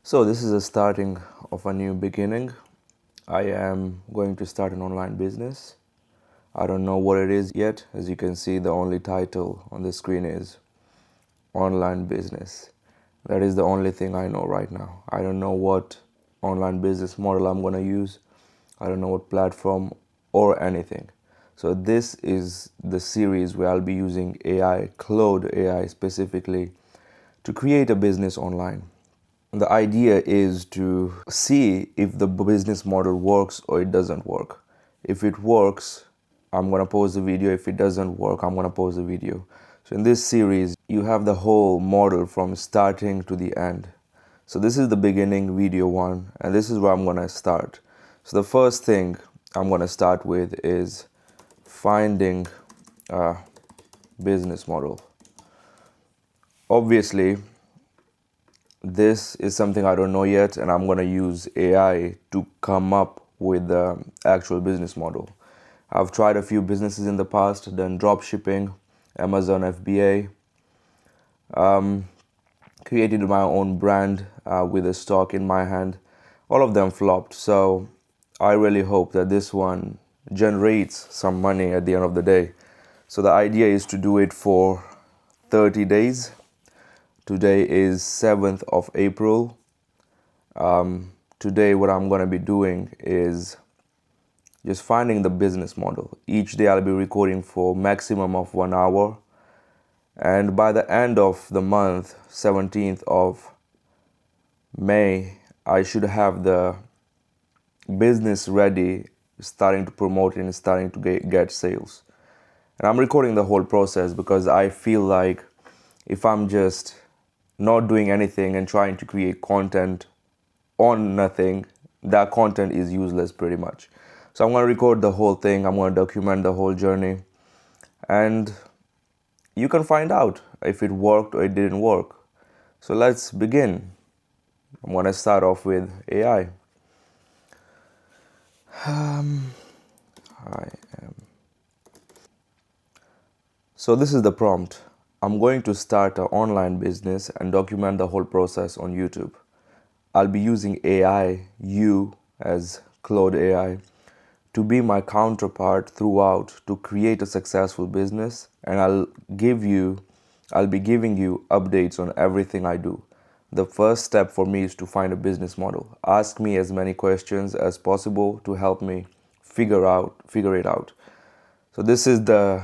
So this is a starting of a new beginning. I am going to start an online business. I don't know what it is yet. As you can see, the only title on the screen is online business. That is the only thing I know right now. I don't know what online business model I'm going to use. I don't know what platform or anything. So this is the series where I'll be using AI, Claude AI specifically, to create a business online. The idea is to see if the business model works or it doesn't work. If it works, I'm going to post the video. If it doesn't work, I'm going to post the video. So in this series, you have the whole model from starting to the end. So this is the beginning, video one, and this is where I'm going to start. So the first thing I'm going to start with is finding a business model. Obviously, this is something I don't know yet, and I'm going to use AI to come up with the actual business model. I've tried a few businesses in the past, done drop shipping, Amazon FBA, created my own brand with a stock in my hand. All of them flopped, so I really hope that this one generates some money at the end of the day. So the idea is to do it for 30 days. Today is 7th of April. Today what I'm going to be doing is just finding the business model. Each day I'll be recording for maximum of 1 hour. And by the end of the month, 17th of May, I should have the business ready, starting to promote it and starting to get sales. And I'm recording the whole process because I feel like if I'm just not doing anything and trying to create content on nothing, that content is useless pretty much. So I'm going to record the whole thing. I'm going to document the whole journey. And you can find out if it worked or it didn't work. So let's begin. I'm going to start off with AI. So this is the prompt. I'm going to start an online business and document the whole process on YouTube. I'll be using AI, you as Claude AI, to be my counterpart throughout to create a successful business, and I'll be giving you updates on everything I do. The first step for me is to find a business model. Ask me as many questions as possible to help me figure it out. So this is the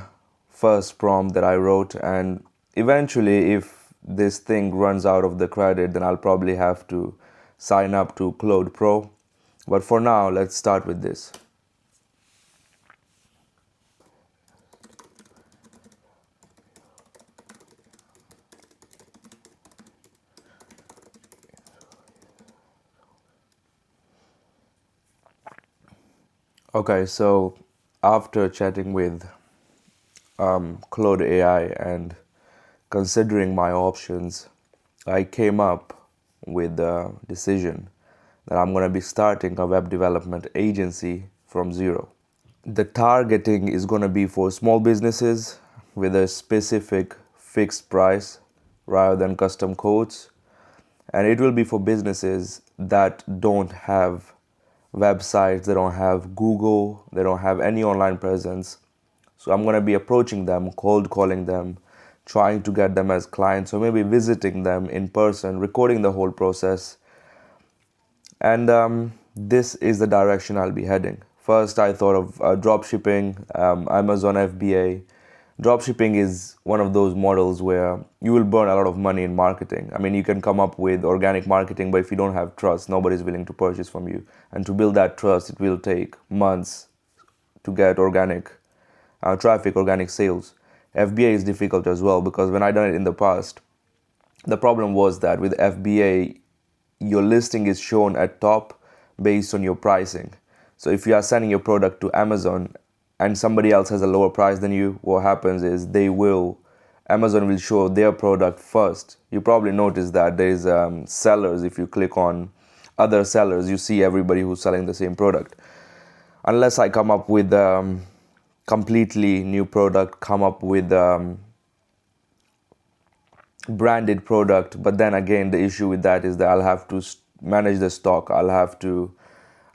first prompt that I wrote, and eventually if this thing runs out of the credit, then I'll probably have to sign up to Claude Pro. But for now, let's start with this. Okay, so after chatting with Claude AI and considering my options, I came up with the decision that I'm going to be starting a web development agency from zero. The targeting is going to be for small businesses with a specific fixed price rather than custom codes. And it will be for businesses that don't have websites, they don't have Google, they don't have any online presence. So I'm going to be approaching them, cold calling them, trying to get them as clients, or maybe visiting them in person, recording the whole process. And this is the direction I'll be heading. First, I thought of drop shipping, Amazon FBA. Drop shipping is one of those models where you will burn a lot of money in marketing. I mean, you can come up with organic marketing, but if you don't have trust, nobody's willing to purchase from you. And to build that trust, it will take months to get organic traffic, organic sales. FBA is difficult as well because when I done it in the past, the problem was that with FBA, your listing is shown at top based on your pricing. So if you are sending your product to Amazon and somebody else has a lower price than you, what happens is Amazon will show their product first. You probably noticed that there is sellers. If you click on other sellers, you see everybody who's selling the same product. Unless I come up with completely new product, come up with branded product. But then again, the issue with that is that I'll have to manage the stock. I'll have to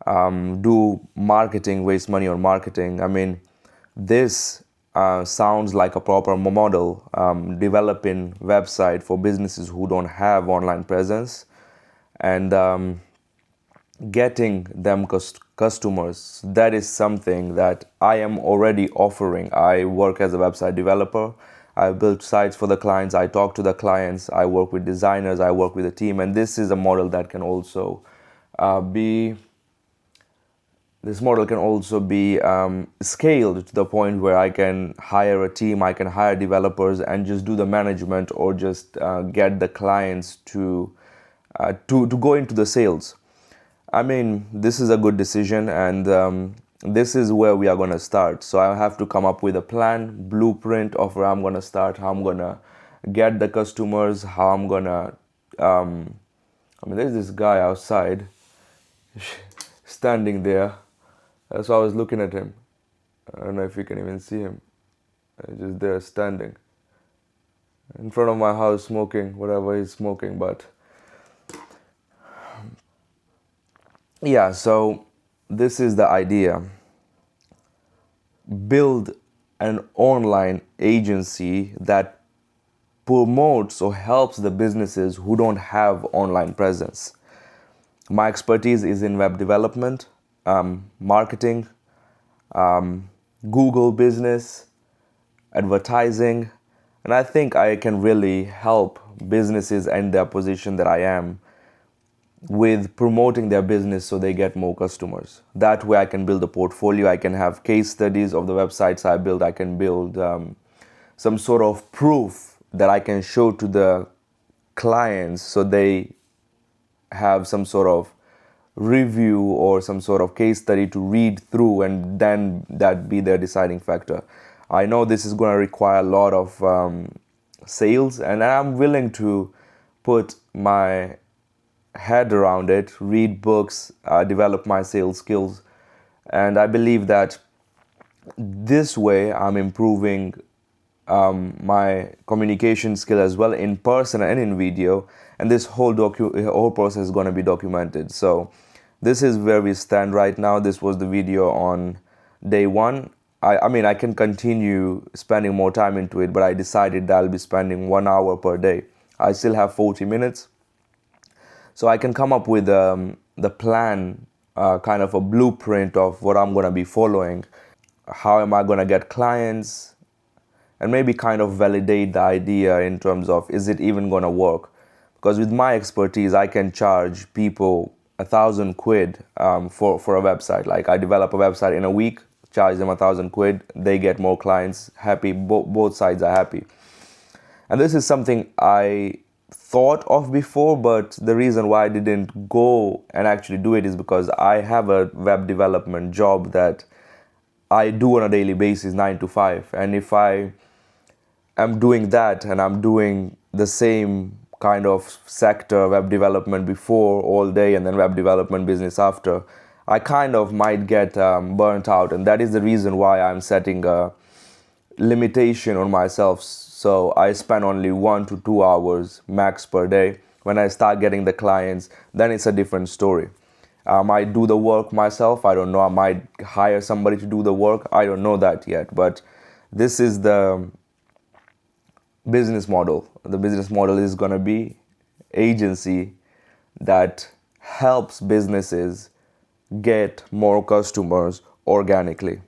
do marketing, waste money on marketing. I mean, this sounds like a proper model, developing website for businesses who don't have online presence, and getting them customers. That is something that I am already offering. I work as a website developer. I build sites for the clients. I talk to the clients. I work with designers. I work with a team. And this is a model that can also be this model can also be scaled to the point where I can hire a team, I can hire developers and just do the management, or just get the clients to go into the sales. I mean, this is a good decision, and this is where we are going to start. So I have to come up with a plan, blueprint of where I'm going to start, how I'm going to get the customers, how I'm going to I mean, there's this guy outside standing there. So I was looking at him. I don't know if you can even see him. Just there standing in front of my house smoking whatever he's smoking. But yeah, so this is the idea. Build an online agency that promotes or helps the businesses who don't have online presence. My expertise is in web development, marketing, Google business, advertising, and I think I can really help businesses in their position that I am with promoting their business so they get more customers. That way I can build a portfolio, I can have case studies of the websites I build, I can build some sort of proof that I can show to the clients so they have some sort of review or some sort of case study to read through, and then that be their deciding factor. I know this is going to require a lot of sales, and I'm willing to put my head around it, read books, develop my sales skills, and I believe that this way I'm improving my communication skill as well, in person and in video, and this whole process is going to be documented. So this is where we stand right now. This was the video on day one. I mean, I can continue spending more time into it, but I decided that I'll be spending 1 hour per day. I still have 40 minutes. So I can come up with the plan, kind of a blueprint of what I'm going to be following. How am I going to get clients? And maybe kind of validate the idea in terms of, is it even going to work? Because with my expertise, I can charge people 1,000 quid for a website. Like, I develop a website in a week, charge them 1,000 quid, they get more clients, happy, both sides are happy. And this is something I thought of before, but the reason why I didn't go and actually do it is because I have a web development job that I do on a daily basis, 9 to 5. And if I am doing that and I'm doing the same kind of sector, web development before all day and then web development business after, I kind of might get burnt out. And that is the reason why I'm setting a limitation on myself. So I spend only 1 to 2 hours max per day. When I start getting the clients, then it's a different story. I might do the work myself. I don't know. I might hire somebody to do the work. I don't know that yet. But this is the business model. The business model is going to be agency that helps businesses get more customers organically.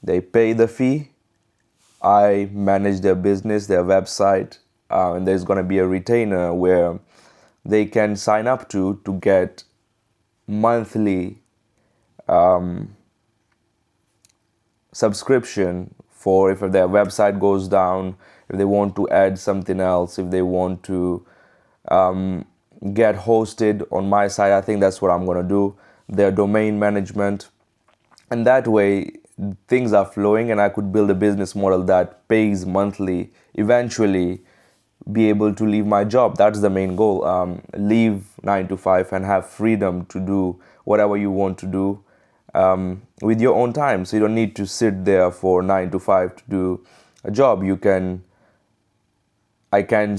They pay the fee. I manage their business, their website, and there's going to be a retainer where they can sign up to get monthly subscription for if their website goes down, if they want to add something else, if they want to get hosted on my site. I think that's what I'm going to do, their domain management. And that way things are flowing, and I could build a business model that pays monthly, eventually be able to leave my job. That's the main goal. Leave 9 to 5 and have freedom to do whatever you want to do with your own time. So you don't need to sit there for 9 to 5 to do a job. I can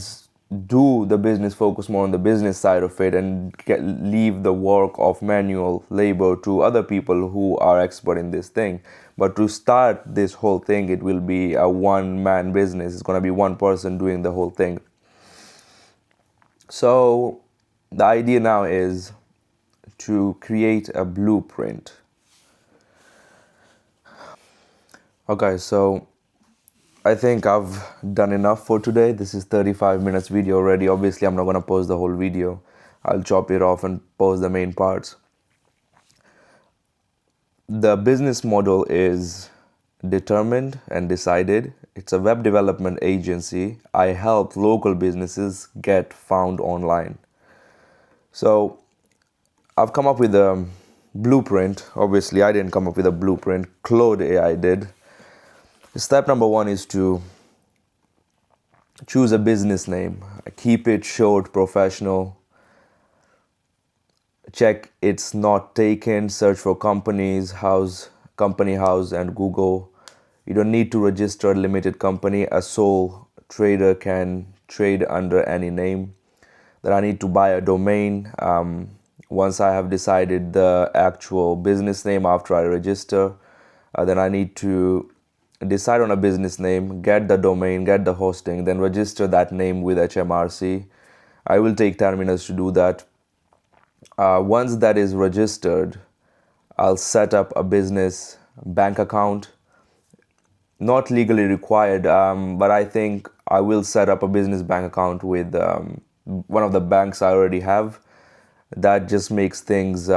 do the business, focus more on the business side of it, and leave the work of manual labor to other people who are expert in this thing. But to start this whole thing, it will be a one-man business. It's going to be one person doing the whole thing. So the idea now is to create a blueprint. Okay, so I think I've done enough for today. This is 35 minutes video already. Obviously, I'm not going to post the whole video. I'll chop it off and post the main parts. The business model is determined and decided. It's a web development agency. I help local businesses get found online. So I've come up with a blueprint. Obviously, I didn't come up with a blueprint. Claude AI did. Step number one is to choose a business name. Keep it short, professional. Check it's not taken. Search for company house, and Google. You don't need to register a limited company. A sole trader can trade under any name. Then I need to buy a domain. Once I have decided the actual business name after I register, then I need to decide on a business name, get the domain, get the hosting, then register that name with HMRC. I will take 10 minutes to do that. Once that is registered, I'll set up a business bank account. Not legally required, but I think I will set up a business bank account with one of the banks I already have. That just makes things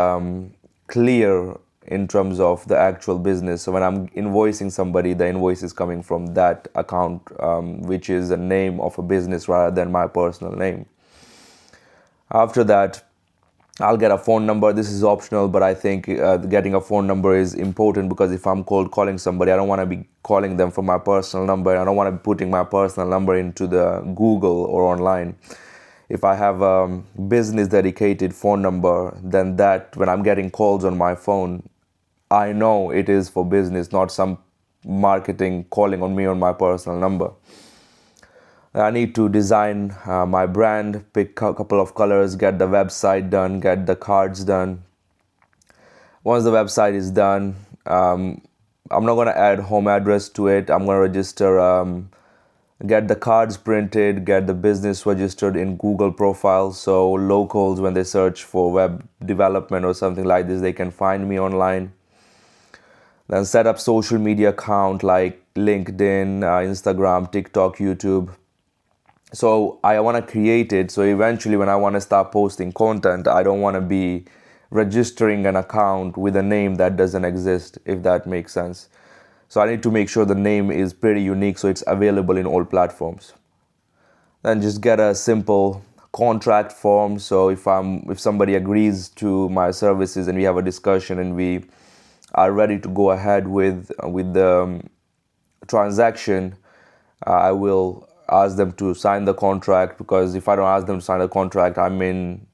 clear in terms of the actual business. So when I'm invoicing somebody, the invoice is coming from that account, which is a name of a business rather than my personal name. After that, I'll get a phone number. This is optional, but I think getting a phone number is important, because if I'm cold calling somebody, I don't want to be calling them from my personal number. I don't want to be putting my personal number into the Google or online. If I have a business dedicated phone number, then that when I'm getting calls on my phone, I know it is for business, not some marketing calling on me on my personal number. I need to design my brand, pick a couple of colors, get the website done, get the cards done. Once the website is done, I'm not going to add home address to it. I'm going to register, get the cards printed, get the business registered in Google profile, so locals, when they search for web development or something like this, they can find me online. Then set up social media account like LinkedIn, Instagram, TikTok, YouTube. So I want to create it, so eventually when I want to start posting content, I don't want to be registering an account with a name that doesn't exist, if that makes sense. So I need to make sure the name is pretty unique, so it's available in all platforms. Then just get a simple contract form. So if somebody agrees to my services and we have a discussion and we are ready to go ahead with the transaction, I will ask them to sign the contract, because if I don't ask them to sign the contract, I'm in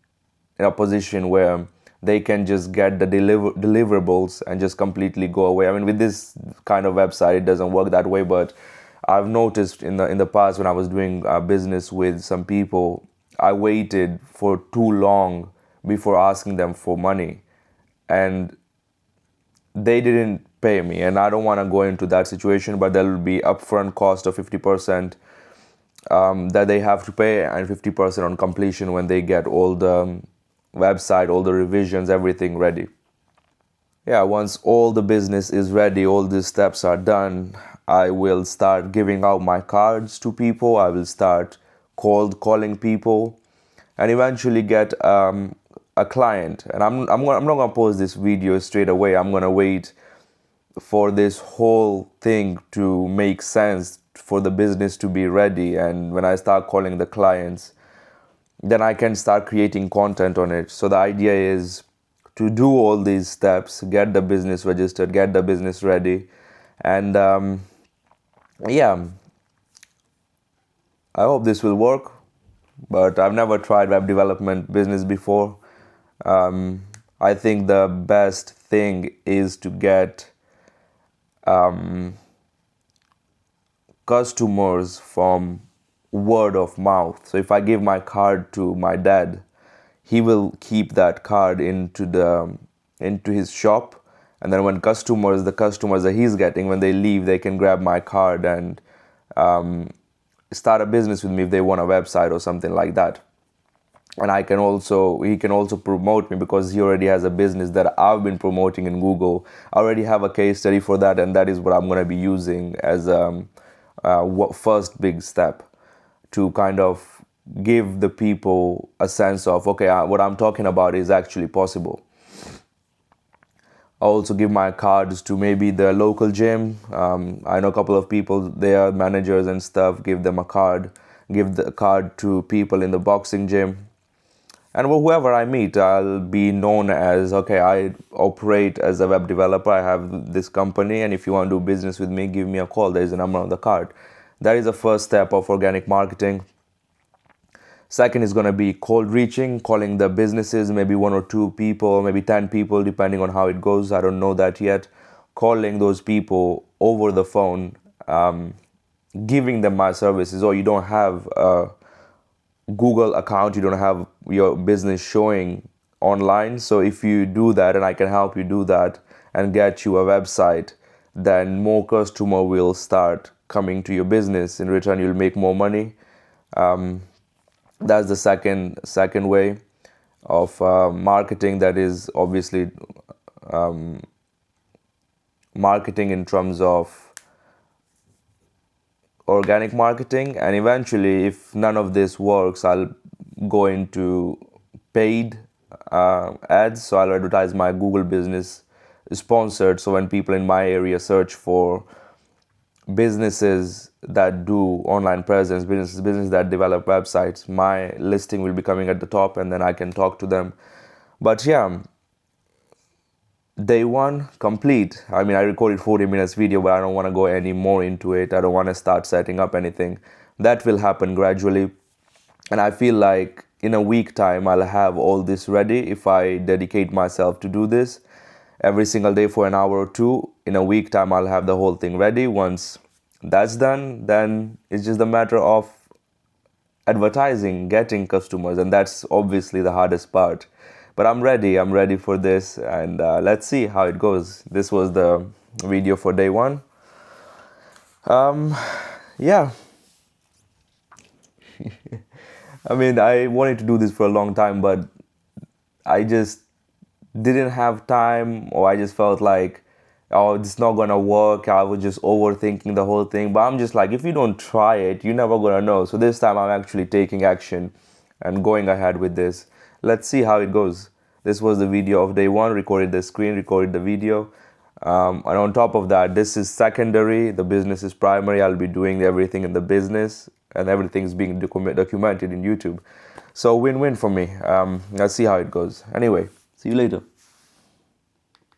a position where they can just get the deliverables and just completely go away. I mean, with this kind of website, it doesn't work that way, but I've noticed in the past when I was doing business with some people, I waited for too long before asking them for money, and they didn't pay me, and I don't want to go into that situation. But there will be upfront cost of 50% that they have to pay, and 50% on completion when they get all the website, all the revisions, everything ready. Yeah, once all the business is ready, all these steps are done, I will start giving out my cards to people. I will start calling people, and eventually get a client. And I'm not gonna post this video straight away. I'm gonna wait for this whole thing to make sense, for the business to be ready, and when I start calling the clients, then I can start creating content on it. So the idea is to do all these steps, get the business registered, get the business ready, and yeah, I hope this will work. But I've never tried web development business before. I think the best thing is to get customers from word of mouth. So if I give my card to my dad, he will keep that card into his shop, and then when the customers that he's getting, when they leave, they can grab my card and start a business with me if they want a website or something like that. And he can also promote me because he already has a business that I've been promoting in Google. I already have a case study for that, and that is what I'm going to be using as first big step to kind of give the people a sense of, okay, what I'm talking about is actually possible. I also give my cards to maybe the local gym. I know a couple of people, they are managers and stuff, give them a card, give the card to people in the boxing gym. And whoever I meet, I'll be known as, okay, I operate as a web developer. I have this company, and if you want to do business with me, give me a call. There's a number on the card. That is the first step of organic marketing. Second is going to be cold reaching, calling the businesses, maybe 1 or 2 people, maybe 10 people, depending on how it goes. I don't know that yet. Calling those people over the phone, giving them my services. Or you don't have Google account, you don't have your business showing online. So if you do that, and I can help you do that and get you a website, then more customer will start coming to your business. In return, you'll make more money. That's the second way of marketing. That is obviously marketing in terms of organic marketing. And eventually, if none of this works, I'll go into paid ads. So I'll advertise my Google business sponsored. So when people in my area search for businesses that do online presence, businesses that develop websites, my listing will be coming at the top, and then I can talk to them. But yeah, day one complete. I mean, I recorded 40 minutes video, but I don't want to go any more into it. I don't want to start setting up anything. That will happen gradually. And I feel like in a week time, I'll have all this ready if I dedicate myself to do this every single day for an hour or two. In a week time, I'll have the whole thing ready. Once that's done, then it's just a matter of advertising, getting customers, and that's obviously the hardest part. But I'm ready for this, and let's see how it goes. This was the video for day one. Yeah. I mean, I wanted to do this for a long time, but I just didn't have time, or I just felt like, oh, it's not gonna work. I was just overthinking the whole thing. But I'm just like, if you don't try it, you're never gonna know. So this time I'm actually taking action and going ahead with this. Let's see how it goes. This was the video of day one. Recorded the screen, recorded the video. And on top of that, this is secondary. The business is primary. I'll be doing everything in the business, and everything's being documented in YouTube. So win-win for me. Let's see how it goes. Anyway, see you later.